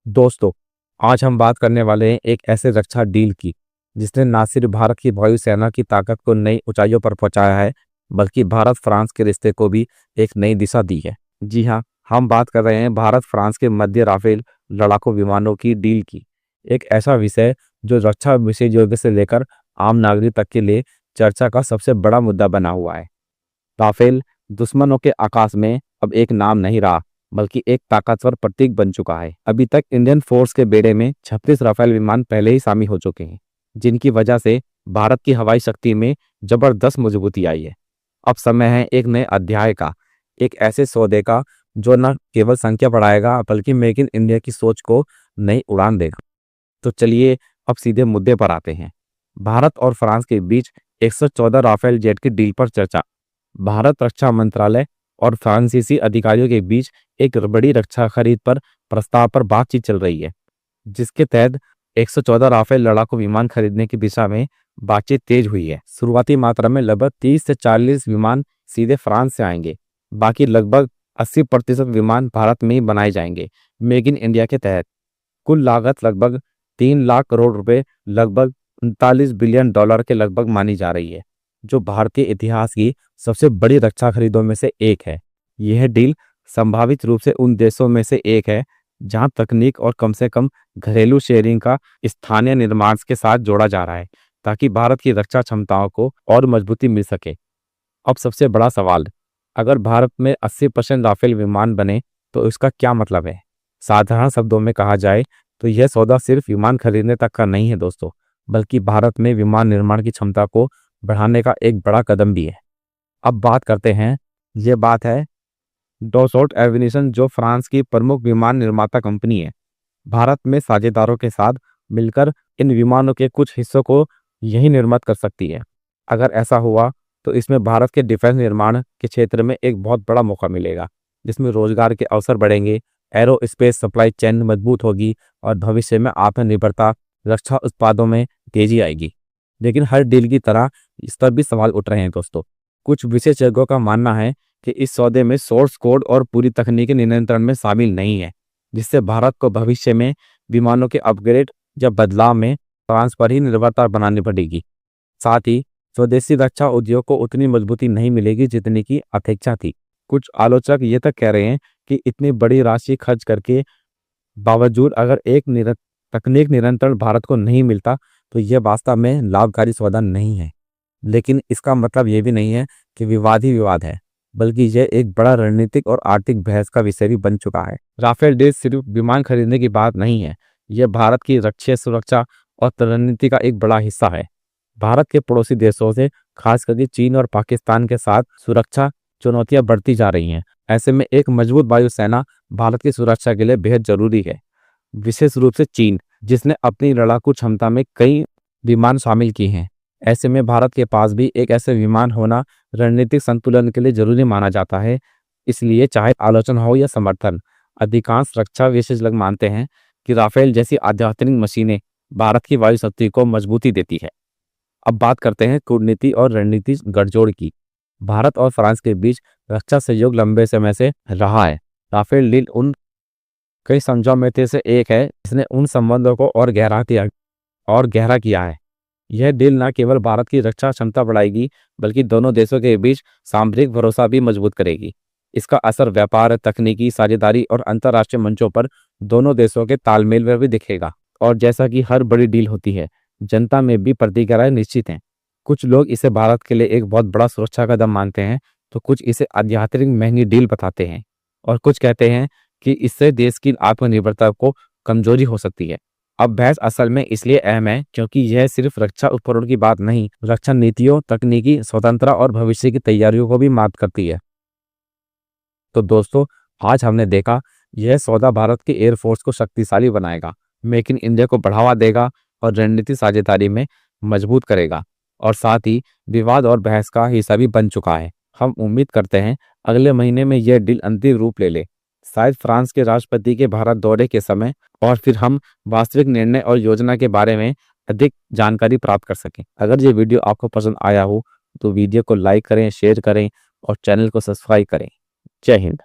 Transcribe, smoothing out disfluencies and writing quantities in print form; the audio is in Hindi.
दोस्तों, आज हम बात करने वाले हैं एक ऐसे रक्षा डील की जिसने न सिर्फ भारत की वायुसेना की ताकत को नई ऊंचाइयों पर पहुंचाया है, बल्कि भारत फ्रांस के रिश्ते को भी एक नई दिशा दी है। जी हाँ, हम बात कर रहे हैं भारत फ्रांस के मध्य राफेल लड़ाकू विमानों की डील की। एक ऐसा विषय जो रक्षा विशेषज्ञों से लेकर आम नागरिक तक के लिए चर्चा का सबसे बड़ा मुद्दा बना हुआ है। राफेल दुश्मनों के आकाश में अब एक नाम नहीं रहा, बल्कि एक ताकतवर प्रतीक बन चुका है। अभी तक इंडियन फोर्स के बेड़े में 36 राफेल विमान पहले ही शामिल हो चुके हैं, जिनकी वजह से भारत की हवाई शक्ति में जबरदस्त मजबूती आई है। अब समय है एक नए अध्याय का, एक ऐसे सौदे का जो न केवल संख्या बढ़ाएगा, बल्कि मेक इन इंडिया की सोच को नई उड़ान देगा। तो चलिए अब सीधे मुद्दे पर आते हैं। भारत और फ्रांस के बीच 114 राफेल जेट की डील पर चर्चा। भारत रक्षा मंत्रालय और फ्रांसीसी अधिकारियों के बीच एक बड़ी रक्षा खरीद पर प्रस्ताव पर बातचीत चल रही है, जिसके तहत 114 राफेल लड़ाकू विमान खरीदने की दिशा में बातचीत तेज हुई है। शुरुआती मात्रा में लगभग 30 से 40 विमान सीधे फ्रांस से आएंगे। बाकी लगभग 80% विमान भारत में ही बनाए जाएंगे, मेक इन इंडिया के तहत। कुल लागत लगभग 3 लाख करोड़ रुपए, लगभग 39 बिलियन डॉलर के लगभग मानी जा रही है, जो भारतीय इतिहास की सबसे बड़ी रक्षा खरीदों में से एक है। यह डील संभावित रूप से उन देशों में से एक है जहां तकनीक और कम से कम घरेलू शेयरिंग का स्थानीय निर्माण के साथ जोड़ा जा रहा है, ताकि भारत की रक्षा क्षमताओं को और मजबूती मिल सके। अब सबसे बड़ा सवाल, अगर भारत में 80% राफेल विमान बने तो इसका क्या मतलब है? साधारण शब्दों में कहा जाए तो यह सौदा सिर्फ विमान खरीदने तक का नहीं है दोस्तों, बल्कि भारत में विमान निर्माण की क्षमता को बढ़ाने का एक बड़ा कदम भी है। अब बात करते हैं, ये बात है डॉसोट एविएशन, जो फ्रांस की प्रमुख विमान निर्माता कंपनी है। भारत में साझेदारों के साथ मिलकर इन विमानों के कुछ हिस्सों को यही निर्मित कर सकती है। अगर ऐसा हुआ तो इसमें भारत के डिफेंस निर्माण के क्षेत्र में एक बहुत बड़ा मौका मिलेगा, जिसमें रोजगार के अवसर बढ़ेंगे, एरोस्पेस सप्लाई चेन मजबूत होगी और भविष्य में आत्मनिर्भरता रक्षा उत्पादों में तेजी आएगी। लेकिन हर डील की तरह इस पर भी सवाल उठ रहे हैं दोस्तों। कुछ विशेषज्ञों का मानना है कि इस सौदे में सोर्स कोड और पूरी तकनीकी नियंत्रण में शामिल नहीं है, जिससे भारत को भविष्य में विमानों के अपग्रेड या बदलाव में फ्रांस पर ही निर्भरता बनानी पड़ेगी। साथ ही स्वदेशी रक्षा उद्योग को उतनी मजबूती नहीं मिलेगी जितनी की अपेक्षा थी। कुछ आलोचक ये तक कह रहे हैं कि इतनी बड़ी राशि खर्च करके बावजूद अगर तकनीक निरंतरण भारत को नहीं मिलता तो यह वास्तव में लाभकारी सौदा नहीं है। लेकिन इसका मतलब यह भी नहीं है कि विवाद ही विवाद है, बल्कि यह एक बड़ा रणनीतिक और आर्थिक बहस का विषय भी बन चुका है। राफेल डील सिर्फ विमान खरीदने की बात नहीं है, यह भारत की रक्षा सुरक्षा और रणनीति का एक बड़ा हिस्सा है। भारत के पड़ोसी देशों से, खासकर चीन और पाकिस्तान के साथ सुरक्षा चुनौतियां बढ़ती जा रही हैं। ऐसे में एक मजबूत वायुसेना भारत की सुरक्षा के लिए बेहद जरूरी है, विशेष रूप से चीन, जिसने अपनी लड़ाकू क्षमता में कई विमान शामिल किए हैं। ऐसे में भारत के पास भी एक ऐसे विमान होना रणनीतिक संतुलन के लिए जरूरी माना जाता है। इसलिए चाहे आलोचना हो या समर्थन, अधिकांश रक्षा विशेषज्ञ मानते हैं कि राफेल जैसी अत्याधुनिक मशीनें भारत की वायु शक्ति को मजबूती देती है। अब बात करते हैं कूटनीति और रणनीति गठजोड़ की। भारत और फ्रांस के बीच रक्षा सहयोग लंबे समय से रहा है। राफेल डील उन कई समझौते से एक है जिसने उन संबंधों को और गहरा किया है। यह डील न केवल भारत की रक्षा क्षमता बढ़ाएगी, बल्कि दोनों देशों के बीच सामरिक भरोसा भी मजबूत करेगी। इसका असर व्यापार, तकनीकी साझेदारी और अंतर्राष्ट्रीय मंचों पर दोनों देशों के तालमेल में भी दिखेगा। और जैसा कि हर बड़ी डील होती है, जनता में भी प्रतिक्रियाएं निश्चित हैं। कुछ लोग इसे भारत के लिए एक बहुत बड़ा सुरक्षा कदम मानते हैं, तो कुछ इसे आध्यात्मिक महंगी डील बताते हैं, और कुछ कहते हैं कि इससे देश की आत्मनिर्भरता को कमजोरी हो सकती है। अब बहस असल में इसलिए अहम है क्योंकि यह सिर्फ रक्षा उपकरण की बात नहीं, रक्षा नीतियों, तकनीकी स्वतंत्रता और भविष्य की तैयारियों को भी मात करती है। तो दोस्तों, आज हमने देखा, यह सौदा भारत के एयरफोर्स को शक्तिशाली बनाएगा, मेक इन इंडिया को बढ़ावा देगा और रणनीतिक साझेदारी में मजबूत करेगा, और साथ ही विवाद और बहस का हिस्सा भी बन चुका है। हम उम्मीद करते हैं अगले महीने में यह डील अंतिम रूप ले ले, शायद फ्रांस के राष्ट्रपति के भारत दौरे के समय, और फिर हम वास्तविक निर्णय और योजना के बारे में अधिक जानकारी प्राप्त कर सकें। अगर ये वीडियो आपको पसंद आया हो तो वीडियो को लाइक करें, शेयर करें और चैनल को सब्सक्राइब करें। जय हिंद।